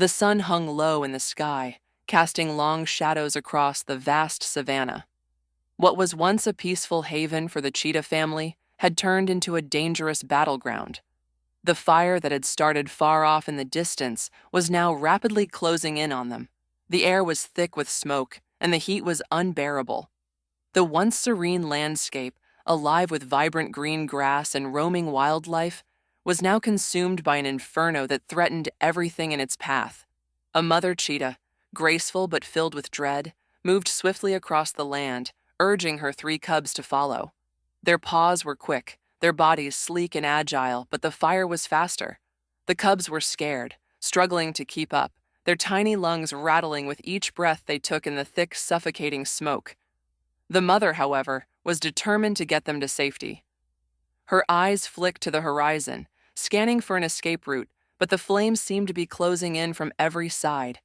The sun hung low in the sky, casting long shadows across the vast savanna. What was once a peaceful haven for the cheetah family had turned into a dangerous battleground. The fire that had started far off in the distance was now rapidly closing in on them. The air was thick with smoke, and the heat was unbearable. The once serene landscape, alive with vibrant green grass and roaming wildlife, was now consumed by an inferno that threatened everything in its path. A mother cheetah, graceful but filled with dread, moved swiftly across the land, urging her three cubs to follow. Their paws were quick, their bodies sleek and agile, but the fire was faster. The cubs were scared, struggling to keep up, their tiny lungs rattling with each breath they took in the thick, suffocating smoke. The mother, however, was determined to get them to safety. Her eyes flicked to the horizon, scanning for an escape route, but the flames seemed to be closing in from every side.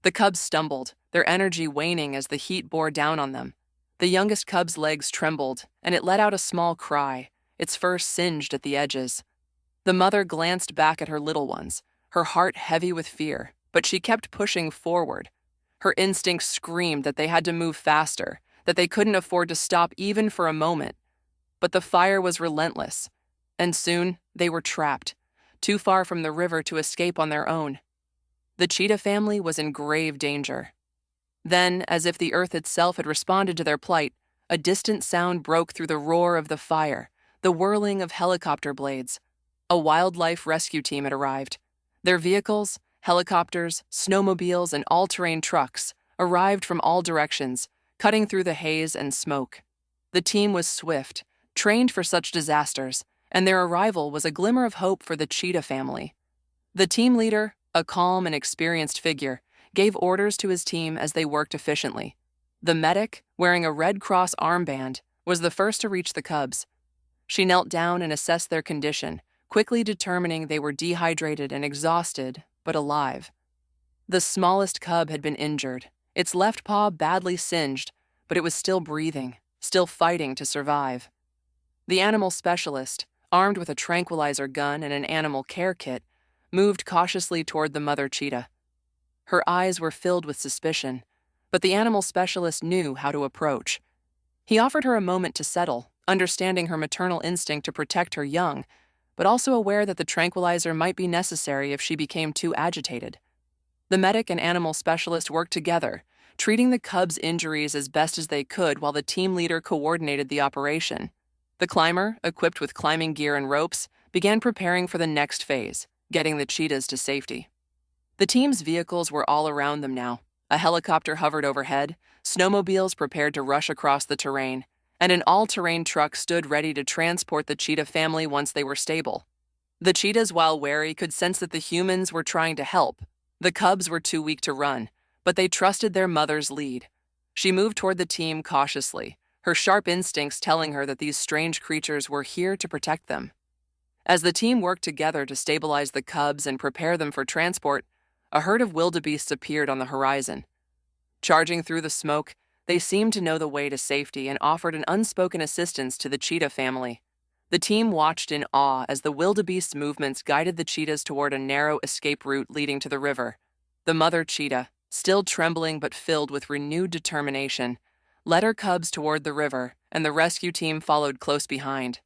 The cubs stumbled, their energy waning as the heat bore down on them. The youngest cub's legs trembled, and it let out a small cry, its fur singed at the edges. The mother glanced back at her little ones, her heart heavy with fear, but she kept pushing forward. Her instincts screamed that they had to move faster, that they couldn't afford to stop even for a moment. But the fire was relentless, and soon they were trapped, too far from the river to escape on their own. The cheetah family was in grave danger. Then, as if the earth itself had responded to their plight, a distant sound broke through the roar of the fire, the whirling of helicopter blades. A wildlife rescue team had arrived. Their vehicles, helicopters, snowmobiles, and all-terrain trucks arrived from all directions, cutting through the haze and smoke. The team was swift, trained for such disasters, and their arrival was a glimmer of hope for the cheetah family. The team leader, a calm and experienced figure, gave orders to his team as they worked efficiently. The medic, wearing a Red Cross armband, was the first to reach the cubs. She knelt down and assessed their condition, quickly determining they were dehydrated and exhausted, but alive. The smallest cub had been injured, its left paw badly singed, but it was still breathing, still fighting to survive. The animal specialist, armed with a tranquilizer gun and an animal care kit, moved cautiously toward the mother cheetah. Her eyes were filled with suspicion, but the animal specialist knew how to approach. He offered her a moment to settle, understanding her maternal instinct to protect her young, but also aware that the tranquilizer might be necessary if she became too agitated. The medic and animal specialist worked together, treating the cubs' injuries as best as they could while the team leader coordinated the operation. The climber, equipped with climbing gear and ropes, began preparing for the next phase, getting the cheetahs to safety. The team's vehicles were all around them now. A helicopter hovered overhead, snowmobiles prepared to rush across the terrain, and an all-terrain truck stood ready to transport the cheetah family once they were stable. The cheetahs, while wary, could sense that the humans were trying to help. The cubs were too weak to run, but they trusted their mother's lead. She moved toward the team cautiously, her sharp instincts telling her that these strange creatures were here to protect them. As the team worked together to stabilize the cubs and prepare them for transport, a herd of wildebeests appeared on the horizon. Charging through the smoke, they seemed to know the way to safety and offered an unspoken assistance to the cheetah family. The team watched in awe as the wildebeest's movements guided the cheetahs toward a narrow escape route leading to the river. The mother cheetah, still trembling but filled with renewed determination, led her cubs toward the river, and the rescue team followed close behind.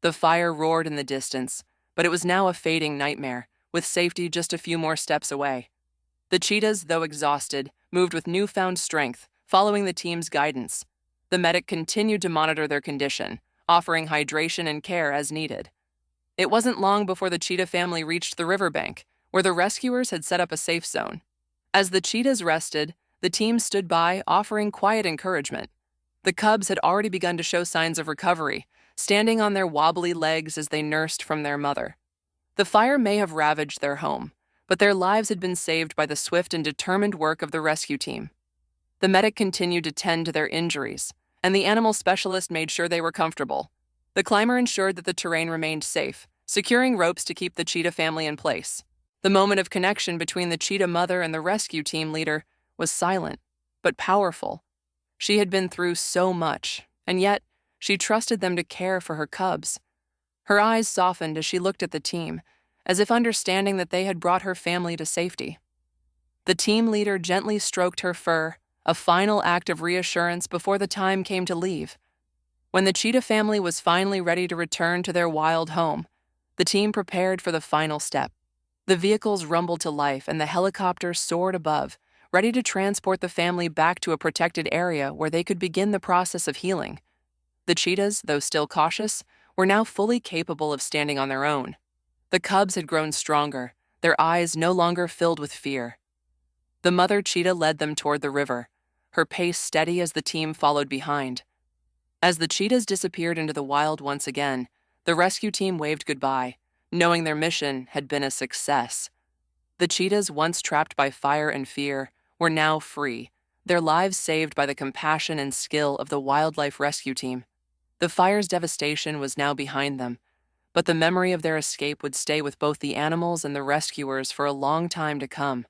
The fire roared in the distance, but it was now a fading nightmare, with safety just a few more steps away. The cheetahs, though exhausted, moved with newfound strength, following the team's guidance. The medic continued to monitor their condition, offering hydration and care as needed. It wasn't long before the cheetah family reached the riverbank, where the rescuers had set up a safe zone. As the cheetahs rested, the team stood by, offering quiet encouragement. The cubs had already begun to show signs of recovery, standing on their wobbly legs as they nursed from their mother. The fire may have ravaged their home, but their lives had been saved by the swift and determined work of the rescue team. The medic continued to tend to their injuries, and the animal specialist made sure they were comfortable. The climber ensured that the terrain remained safe, securing ropes to keep the cheetah family in place. The moment of connection between the cheetah mother and the rescue team leader was silent, but powerful. She had been through so much, and yet she trusted them to care for her cubs. Her eyes softened as she looked at the team, as if understanding that they had brought her family to safety. The team leader gently stroked her fur, a final act of reassurance before the time came to leave. When the cheetah family was finally ready to return to their wild home, the team prepared for the final step. The vehicles rumbled to life and the helicopter soared above, ready to transport the family back to a protected area where they could begin the process of healing. The cheetahs, though still cautious, were now fully capable of standing on their own. The cubs had grown stronger, their eyes no longer filled with fear. The mother cheetah led them toward the river, her pace steady as the team followed behind. As the cheetahs disappeared into the wild once again, the rescue team waved goodbye, knowing their mission had been a success. The cheetahs, once trapped by fire and fear, were now free, their lives saved by the compassion and skill of the wildlife rescue team. The fire's devastation was now behind them, but the memory of their escape would stay with both the animals and the rescuers for a long time to come.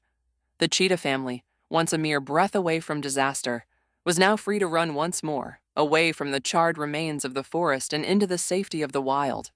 The cheetah family, once a mere breath away from disaster, was now free to run once more, away from the charred remains of the forest and into the safety of the wild.